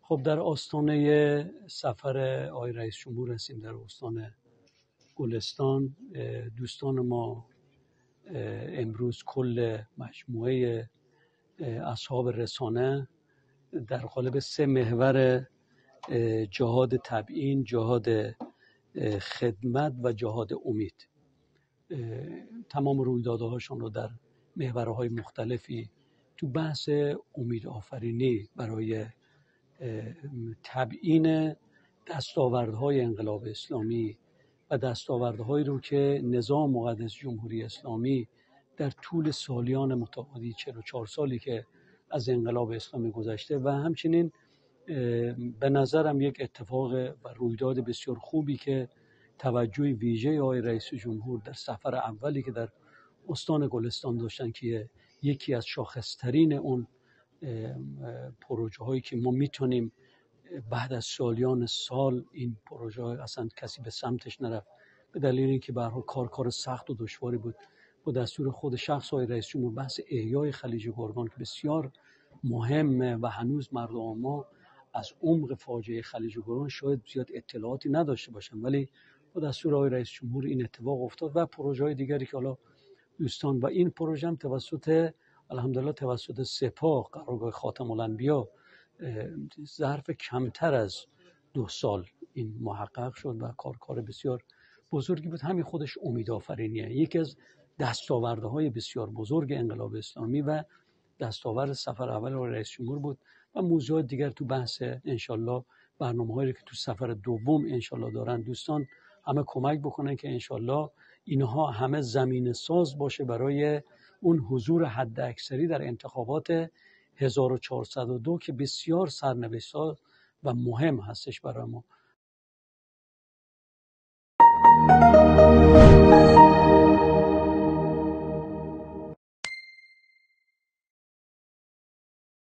خب در آستانه سفر آقای رئیس جمهور هستیم در استان گلستان. دوستان ما امروز کل مجموعه اصحاب رسانه در قالب 3 محور جهاد تبیین، جهاد خدمت و جهاد امید تمام رویدادهاشون رو در محورهای مختلفی تو بحث امید آفرینی برای تبیین دستاوردهای انقلاب اسلامی و دستاوردهایی رو که نظام مقدس جمهوری اسلامی در طول سالیان متعادی 44 سالی که از انقلاب اسلامی گذشته و همچنین به نظرم یک اتفاق و رویداد بسیار خوبی که توجه ویژه آقای رئیس جمهور در سفر اولی که در استان گلستان داشتن که یکی از شاخصترین اون پروژه هایی که ما میتونیم بعد از سالیان سال این پروژه های اصلا کسی به سمتش نرفت به دلیل اینکه به هر حال کار سخت و دشواری بود. با دستور خود شخص آقای رئیس جمهور بحث احیای خلیج گرگان که بسیار مهمه و هنوز مردم ما از عمق فاجعه خلیج گرگان شاید زیاد اطلاعاتی نداشته باشن، ولی با دستور آقای رئیس جمهور این اتفاق افتاد و پروژه های دیگری که حالا دوستان و این پروژه هم توسط الحمدلله توسط سپاه قرارگاه خاتم الانبیا ظرف کمتر از 2 سال این محقق شد و کار بسیار بزرگی بود. همین خودش امیدآفرینیه، یکی از دستاوردهای بسیار بزرگ انقلاب اسلامی و دستاورد سفر اول رئیس جمهور بود و موضوعات دیگر تو بحث انشالله برنامه‌هایی که تو سفر دوم انشالله دارن دوستان همه کمک بکنن که انشالله اینها همه زمینه ساز باشه برای اون حضور حد اکثری در انتخابات 1402 که بسیار سرنوشت ساز و مهم هستش برای ما.